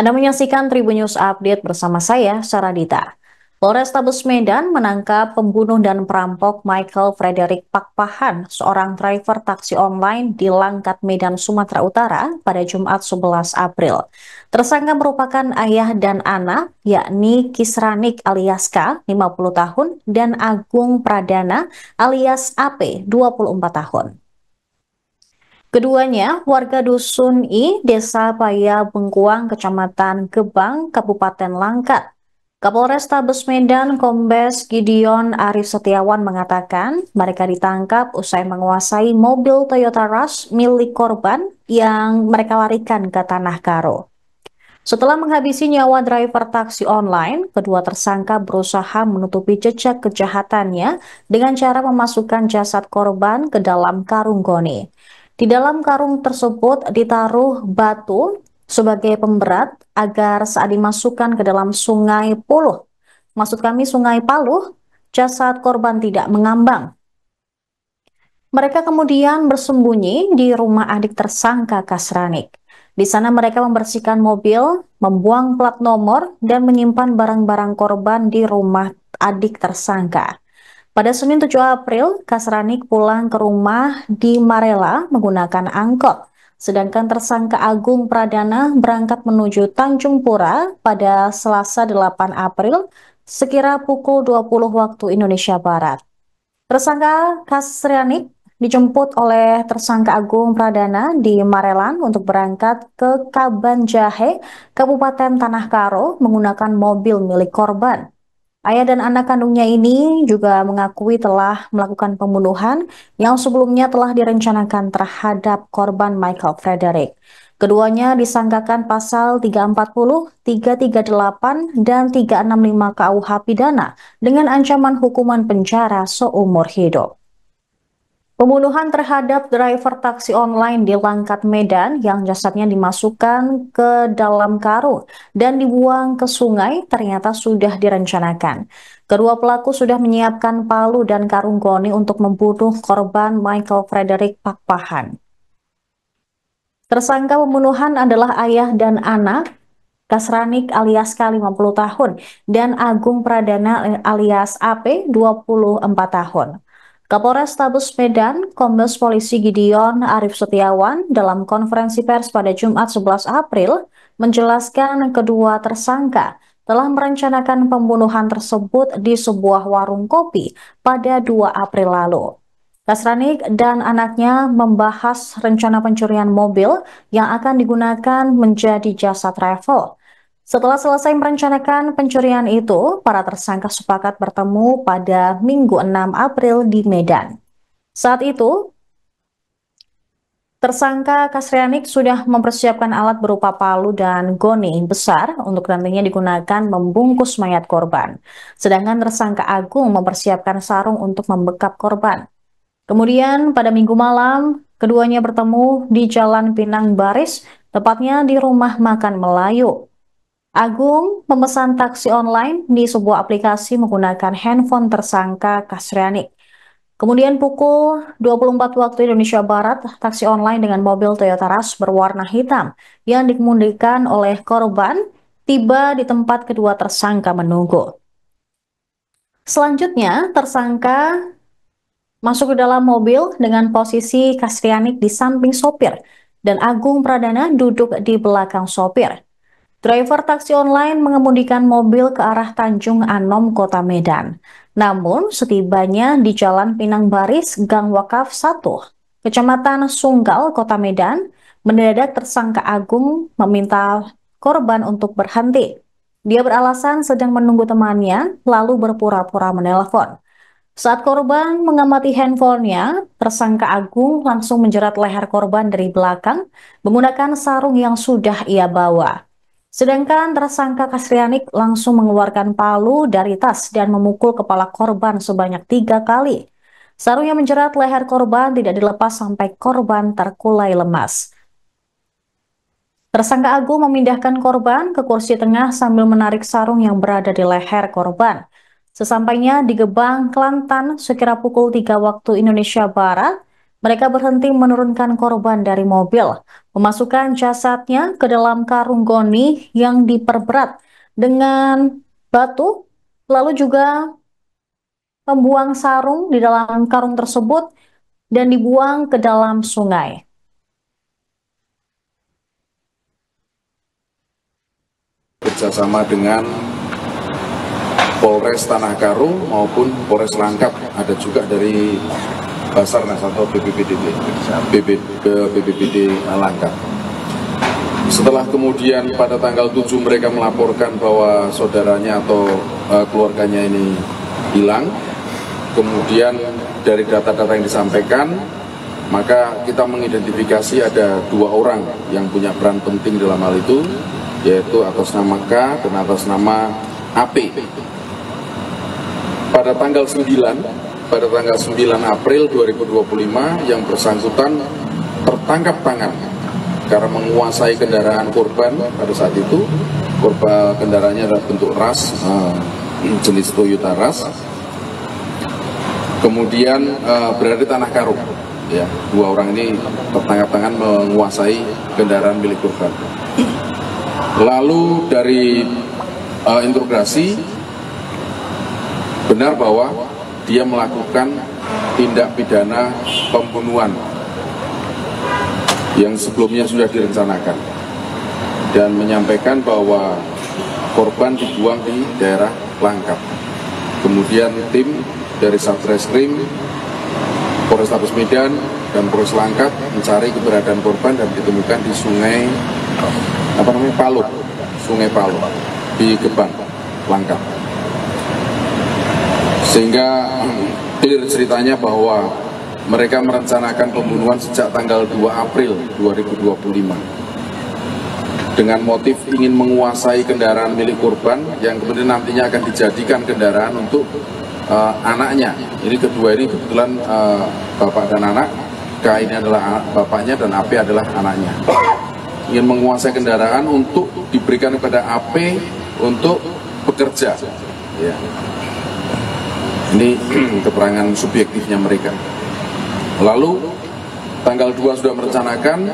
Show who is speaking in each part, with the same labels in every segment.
Speaker 1: Anda menyaksikan Tribun News Update bersama saya, Saradita. Polrestabes Medan menangkap pembunuh dan perampok Michael Frederick Pakpahan, seorang driver taksi online di Langkat, Medan, Sumatera Utara pada Jumat 11 April. Tersangka merupakan ayah dan anak, yakni Kisranik alias K, 50 tahun, dan Agung Pradana alias AP, 24 tahun. Keduanya warga Dusun I, Desa Paya Bengkuang, Kecamatan Gebang, Kabupaten Langkat. Kapolrestabes Medan Kombes Gideon Arif Setiawan mengatakan mereka ditangkap usai menguasai mobil Toyota Rush milik korban yang mereka larikan ke Tanah Karo. Setelah menghabisi nyawa driver taksi online, kedua tersangka berusaha menutupi jejak kejahatannya dengan cara memasukkan jasad korban ke dalam karung goni. Di dalam karung tersebut ditaruh batu sebagai pemberat agar saat dimasukkan ke dalam sungai Puluh, maksud kami sungai Paluh, jasad korban tidak mengambang. Mereka kemudian bersembunyi di rumah adik tersangka Kasranik. Di sana mereka membersihkan mobil, membuang plat nomor, dan menyimpan barang-barang korban di rumah adik tersangka. Pada Senin 7 April, Kasranik pulang ke rumah di Marela menggunakan angkot. Sedangkan tersangka Agung Pradana berangkat menuju Tanjung Pura pada Selasa 8 April sekira pukul 20 waktu Indonesia Barat. Tersangka Kasrianik dijemput oleh tersangka Agung Pradana di Marelan untuk berangkat ke Kabanjahe, Kabupaten Tanah Karo menggunakan mobil milik korban. Ayah dan anak kandungnya ini juga mengakui telah melakukan pembunuhan yang sebelumnya telah direncanakan terhadap korban Michael Frederick. Keduanya disangkakan pasal 340, 338, dan 365 KUH pidana dengan ancaman hukuman penjara seumur hidup. Pembunuhan terhadap driver taksi online di Langkat, Medan yang jasadnya dimasukkan ke dalam karung dan dibuang ke sungai ternyata sudah direncanakan. Kedua pelaku sudah menyiapkan palu dan karung goni untuk membunuh korban Michael Frederick Pakpahan. Tersangka pembunuhan adalah ayah dan anak Kasranik alias K 50 tahun dan Agung Pradana alias AP 24 tahun. Kapolrestabes Medan, Kombes Polisi Gideon Arif Setiawan dalam konferensi pers pada Jumat 11 April menjelaskan kedua tersangka telah merencanakan pembunuhan tersebut di sebuah warung kopi pada 2 April lalu. Kasranik dan anaknya membahas rencana pencurian mobil yang akan digunakan menjadi jasa travel. Setelah selesai merencanakan pencurian itu, para tersangka sepakat bertemu pada Minggu 6 April di Medan. Saat itu, tersangka Kasrianik sudah mempersiapkan alat berupa palu dan goni besar untuk nantinya digunakan membungkus mayat korban. Sedangkan tersangka Agung mempersiapkan sarung untuk membekap korban. Kemudian pada Minggu malam, keduanya bertemu di Jalan Pinang Baris, tepatnya di rumah makan Melayu. Agung memesan taksi online di sebuah aplikasi menggunakan handphone tersangka Kasrianik. Kemudian pukul 24 waktu Indonesia Barat, taksi online dengan mobil Toyota Rush berwarna hitam yang dikemudikan oleh korban tiba di tempat kedua tersangka menunggu. Selanjutnya, tersangka masuk ke dalam mobil dengan posisi Kasrianik di samping sopir dan Agung Pradana duduk di belakang sopir. Driver taksi online mengemudikan mobil ke arah Tanjung Anom, Kota Medan. Namun, setibanya di Jalan Pinang Baris, Gang Wakaf 1, Kecamatan Sunggal, Kota Medan, mendadak tersangka Agung meminta korban untuk berhenti. Dia beralasan sedang menunggu temannya, lalu berpura-pura menelpon. Saat korban mengamati handphonenya, tersangka Agung langsung menjerat leher korban dari belakang menggunakan sarung yang sudah ia bawa. Sedangkan tersangka Kasrianik langsung mengeluarkan palu dari tas dan memukul kepala korban sebanyak 3 kali. Sarung yang menjerat leher korban tidak dilepas sampai korban terkulai lemas. Tersangka Agung memindahkan korban ke kursi tengah sambil menarik sarung yang berada di leher korban. Sesampainya di Gebang, Kelantan, sekira pukul 3 waktu Indonesia Barat, Mereka berhenti menurunkan korban dari mobil, memasukkan jasadnya ke dalam karung goni yang diperberat dengan batu, lalu juga membuang sarung di dalam karung tersebut dan dibuang ke dalam sungai.
Speaker 2: Bekerjasama dengan Polres Tanah Karo maupun Polres Langkat, ada juga dari Basarnas atau BPBD Langkat. Setelah kemudian pada tanggal 7 mereka melaporkan bahwa saudaranya atau keluarganya ini hilang, kemudian dari data-data yang disampaikan, maka kita mengidentifikasi ada 2 orang yang punya peran penting dalam hal itu, yaitu atas nama K dan atas nama AP. Pada tanggal 9 April 2025 yang bersangkutan tertangkap tangan karena menguasai kendaraan korban. Pada saat itu korban kendaraannya adalah bentuk ras, jenis Toyota Ras, kemudian berada di Tanah Karo. Ya, 2 orang ini tertangkap tangan menguasai kendaraan milik korban. Lalu dari interogasi benar bahwa dia melakukan tindak pidana pembunuhan yang sebelumnya sudah direncanakan dan menyampaikan bahwa korban dibuang di daerah Langkat. Kemudian tim dari Satreskrim, Polrestabes Medan dan Polres Langkat mencari keberadaan korban dan ditemukan di Sungai Palu di Gebang, Langkat. Sehingga clear ceritanya bahwa mereka merencanakan pembunuhan sejak tanggal 2 April 2025 dengan motif ingin menguasai kendaraan milik korban yang kemudian nantinya akan dijadikan kendaraan untuk anaknya. Ini kedua ini kebetulan bapak dan anak. K ini adalah bapaknya dan AP adalah anaknya. Ingin menguasai kendaraan untuk diberikan kepada AP untuk bekerja. Ya. Ini keterangan subjektifnya mereka. Lalu tanggal 2 sudah merencanakan,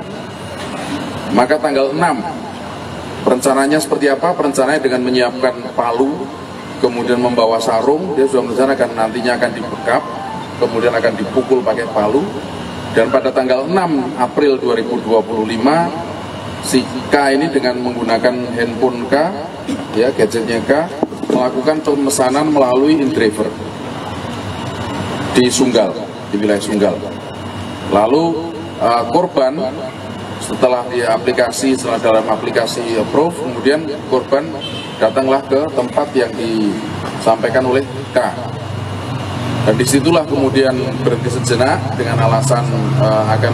Speaker 2: maka tanggal 6 perencanaannya seperti apa? Perencanaannya dengan menyiapkan palu, kemudian membawa sarung. Dia sudah merencanakan nantinya akan dibekap, kemudian akan dipukul pakai palu. Dan pada tanggal 6 April 2025 si K ini dengan menggunakan handphone K, ya gadgetnya K, melakukan pemesanan melalui InDriver di Sunggal, di wilayah Sunggal. Lalu korban setelah dalam aplikasi approve, kemudian korban datanglah ke tempat yang disampaikan oleh K. Dan disitulah kemudian berhenti sejenak dengan alasan akan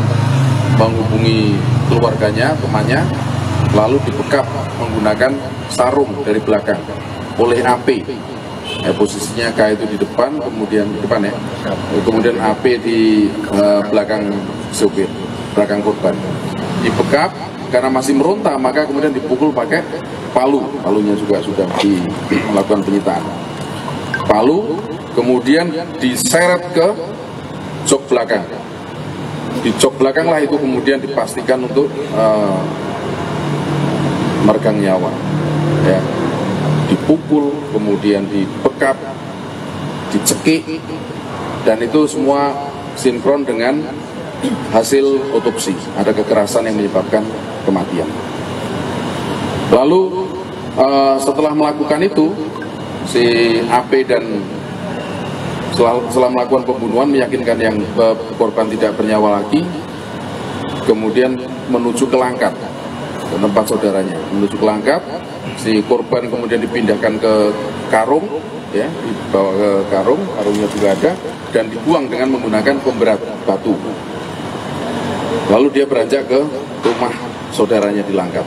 Speaker 2: menghubungi keluarganya, temannya, lalu dibekap menggunakan sarung dari belakang oleh AP. Ya, posisinya K itu di depan, kemudian di depan ya, kemudian AP di belakang sopir, belakang korban. Dibekap karena masih meronta, maka kemudian dipukul pakai palu. Palunya juga sudah melakukan penyitaan. Palu kemudian diseret ke jok belakang. Di jok belakang lah itu kemudian dipastikan untuk meregang nyawa. Ya. Dipukul, kemudian dibekap, dicekik, dan itu semua sinkron dengan hasil otopsi. Ada kekerasan yang menyebabkan kematian. Lalu setelah melakukan itu, si AP dan setelah melakukan pembunuhan meyakinkan yang korban tidak bernyawa lagi, kemudian menuju ke Langkat, ke tempat saudaranya. Menuju ke Langkat, si korban kemudian dipindahkan ke karung, ya, dibawa ke karung, karungnya juga ada, dan dibuang dengan menggunakan pemberat batu. Lalu dia beranjak ke rumah saudaranya di Langkat.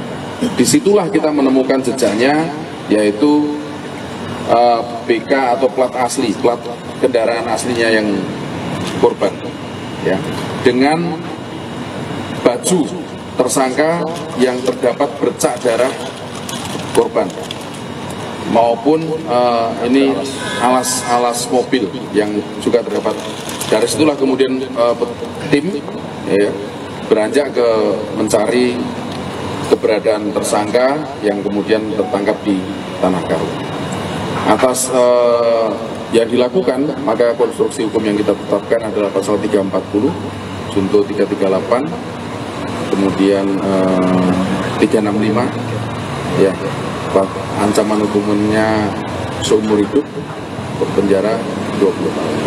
Speaker 2: Disitulah kita menemukan jejaknya, yaitu BK atau plat asli, plat kendaraan aslinya yang korban, ya, dengan baju tersangka yang terdapat bercak darah korban, maupun ini alas mobil yang juga terdapat Dari situlah kemudian tim ya, beranjak ke mencari keberadaan tersangka yang kemudian tertangkap di Tanah Karo. Atas yang dilakukan, maka konstruksi hukum yang kita tetapkan adalah pasal 340, junto 338, kemudian 365, ya, ancaman hukumannya seumur hidup, penjara 20 tahun.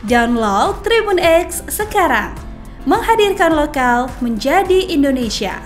Speaker 3: Download Tribun X sekarang, menghadirkan lokal menjadi Indonesia.